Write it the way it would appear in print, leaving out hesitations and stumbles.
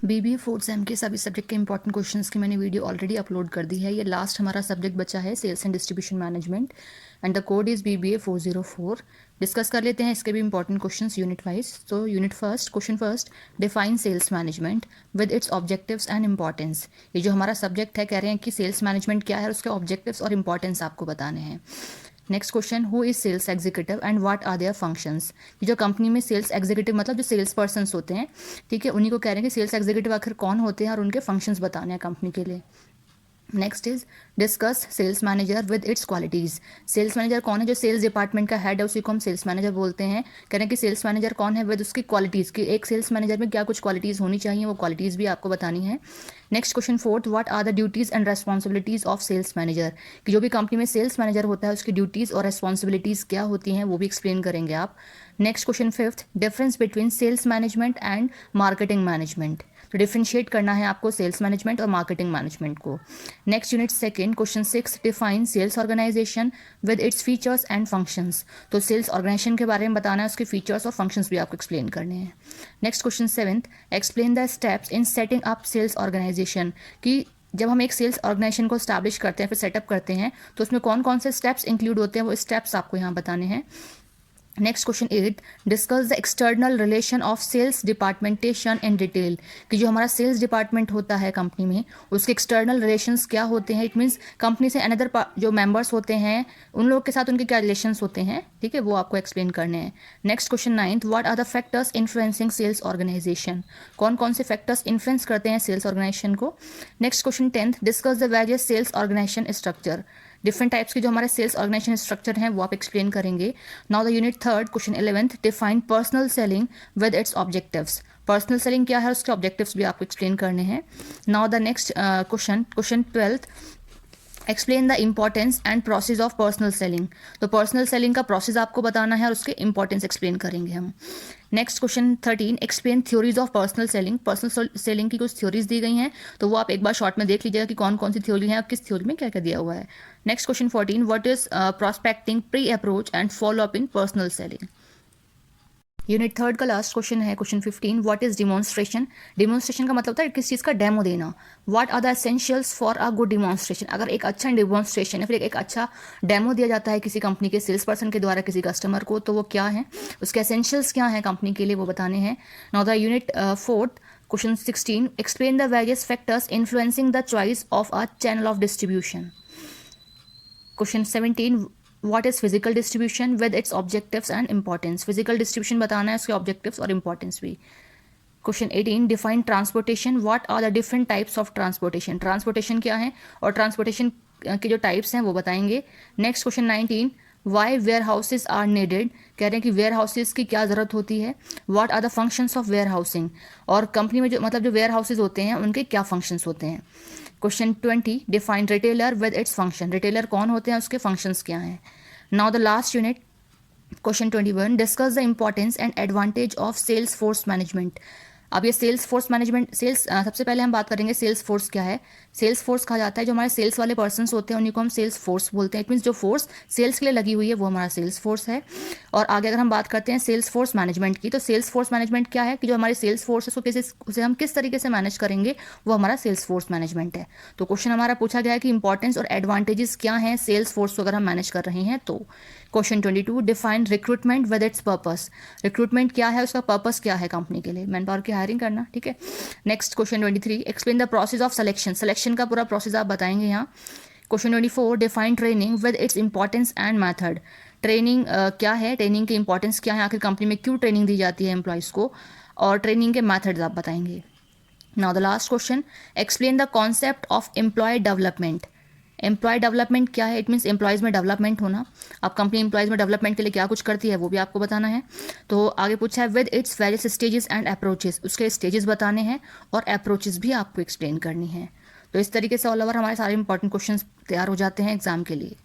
BBA fourth same के सभी subject के इंपॉर्टेंट क्वेश्चंस की मैंने वीडियो ऑलरेडी अपलोड कर दी है। ये लास्ट हमारा सब्जेक्ट बचा है sales and distribution management and the code is BBA 404। Discuss कर लेते हैं इसके भी इंपॉर्टेंट क्वेश्चंस यूनिट वाइज। तो unit first, question first, define sales management with its objectives and importance. ये जो हमारा सब्जेक्ट है, कह रहे हैं कि सेल्स मैनेजमेंट क्या है और उसके ऑब्जेक्टिव्स और इंपॉर्टेंस आपको बताने हैं। Next question, who is sales executive and what are their functions. ये जो कंपनी में सेल्स एग्जीक्यूटिव मतलब जो सेल्स पर्सन्स होते हैं, ठीक है, उन्हीं को कह रहे हैं कि सेल्स एग्जीक्यूटिव आखिर कौन होते हैं और उनके फंक्शंस बताने हैं कंपनी के लिए। Next is discuss sales manager with its qualities. Sales manager कौन है, जो सेल्स डिपार्टमेंट का हेड है उसी को हम सेल्स मैनेजर बोलते हैं। कह रहे हैं कि सेल्स मैनेजर कौन है विद उसकी क्वालिटीज़, कि एक सेल्स मैनेजर में क्या कुछ क्वालिटीज़ होनी चाहिए, वो क्वालिटीज़ भी आपको बतानी है। Next question fourth, what are the duties and responsibilities of sales manager, कि जो भी कंपनी में सेल्स मैनेजर होता है उसकी ड्यूटीज़ और रेस्पॉन्सिबिलिटीज़ क्या होती हैं वो भी एक्सप्लेन करेंगे आप। Next question fifth, difference between sales management and marketing management. तो डिफ्रेंशिएट करना है आपको सेल्स मैनेजमेंट और मार्केटिंग मैनेजमेंट को। Next unit second, question six, define sales organisation with its features and functions. तो सेल्स ऑर्गेनाइजेशन के बारे में बताना है, उसके फीचर्स और फंक्शंस भी आपको एक्सप्लेन करने हैं। Next question seventh, explain the steps in setting up sales organisation, कि जब हम एक सेल्स ऑर्गेनाइजेशन को स्टैब्लिश करते हैं, फिर सेटअप करते हैं, तो उसमें कौन कौन से स्टेप्स इंक्लूड होते हैं, वो स्टेप्स आपको यहाँ बताने हैं। Next question eight, discuss the external relation of sales departmentation in detail, कि जो हमारा सेल्स डिपार्टमेंट होता है कंपनी में उसके एक्सटर्नल रिलेशंस क्या होते हैं। इट मीन्स कंपनी से अनदर जो मेंबर्स होते हैं उन लोगों के साथ उनके क्या रिलेशंस होते हैं, ठीक है, वो आपको एक्सप्लेन करने हैं। Next question ninth, what are the factors influencing sales organisation, कौन कौन से फैक्टर्स इन्फ्लुएंस करते हैं सेल्स ऑर्गेनाइजेशन को। Next question tenth, discuss the various sales organisation structure, different types के जो हमारे सेल्स ऑर्गेनाइजेशन स्ट्रक्चर हैं वो आप एक्सप्लेन करेंगे। Now the unit third, question 11th, define personal selling with its objectives. Personal selling क्या है, उसके ऑब्जेक्टिव्स भी आपको एक्सप्लेन करने हैं। Now the next question 12th, explain the importance and process of personal selling. तो पर्सनल सेलिंग का process आपको बताना है और उसके इंपॉर्टेंस एक्सप्लेन करेंगे हम। Next question 13, explain theories of personal selling. Personal selling की कुछ थ्योरीज दी गई हैं, तो वो आप एक बार शॉर्ट में देख लीजिएगा कि कौन कौन सी थ्योरी है और किस थ्योरी में क्या क्या दिया हुआ है। Next question 14, what is prospecting, pre approach and follow up in personal selling. Unit third का लास्ट क्वेश्चन है question 15, what is demonstration. Demonstration का मतलब होता है किस चीज़ का डेमो देना। What are the essentials for a good demonstration, अगर एक अच्छा डिमॉन्स्ट्रेशन या फिर एक अच्छा डेमो दिया जाता है किसी कंपनी के सेल्स पर्सन के द्वारा किसी कस्टमर को, तो वो क्या है, उसके एसेंशियल्स क्या हैं कंपनी के लिए, वो बताने हैं। Now the unit fourth, question 16, explain the various factors influencing the choice of a channel of distribution. Question 17, what is physical distribution with its objectives and importance. Physical distribution बताना है, उसके ऑब्जेक्टिव्स और importance भी। Question 18, define transportation, what are the different types of transportation. Transportation क्या है और transportation के जो टाइप्स हैं वो बताएंगे। Next question 19, why warehouses are needed, कह रहे हैं कि वेयर हाउसेज की क्या ज़रूरत होती है। What are the functions of warehousing, और कंपनी में जो मतलब जो वेयर हाउसेज होते हैं उनके क्या फंक्शंस होते हैं। Question 20, define retailer with its function. Retailer कौन होते हैं, उसके फंक्शंस क्या हैं। Now the last unit, question 21, discuss the importance and advantage of sales force management. अब ये सेल्स फोर्स मैनेजमेंट, सबसे पहले हम बात करेंगे सेल्स फोर्स क्या है। सेल्स फोर्स कहा जाता है जो हमारे सेल्स वाले पर्सन्स होते हैं उन्हीं को हम सेल्स फोर्स बोलते हैं। इट मीन्स जो फोर्स सेल्स के लिए लगी हुई है वो हमारा सेल्स फोर्स है। और आगे अगर हम बात करते हैं सेल्स फोर्स मैनेजमेंट की, तो सेल्स फोर्स मैनेजमेंट क्या है, कि जो हमारे सेल्स फोर्स है उसे हम किस तरीके से मैनेज करेंगे, वो हमारा सेल्स फोर्स मैनेजमेंट है। तो क्वेश्चन हमारा पूछा गया है कि इंपॉर्टेंस और एडवांटेजेस क्या हैं सेल्स फोर्स को अगर हम मैनेज कर रहे हैं तो। Question 22, define recruitment with its purpose. Recruitment क्या है, उसका पर्पस क्या है कंपनी के लिए, मैन पावर की हायरिंग करना, ठीक है। Next question 23, explain the process of selection. Selection का पूरा प्रोसेस आप बताएंगे यहाँ। Question 24, define training with its importance and method. Training क्या है, ट्रेनिंग की इंपॉर्टेंस क्या है, आखिर कंपनी में क्यों ट्रेनिंग दी जाती है एम्प्लॉयज़ को, और ट्रेनिंग के मैथड्स आप बताएंगे। Now the last question, explain the concept of employee development. Employee development क्या है, इट मीन्स एम्प्लॉयज़ में डेवलपमेंट होना। अब कंपनी एम्प्लॉयज़ में डेवलपमेंट के लिए क्या कुछ करती है वो भी आपको बताना है। तो आगे पूछा है with its various stages and approaches, उसके स्टेजेस बताने हैं और अप्रोचेस भी आपको एक्सप्लेन करनी है। तो इस तरीके से ऑल ओवर हमारे सारे इंपॉर्टेंट क्वेश्चंस तैयार हो जाते हैं एग्जाम के लिए।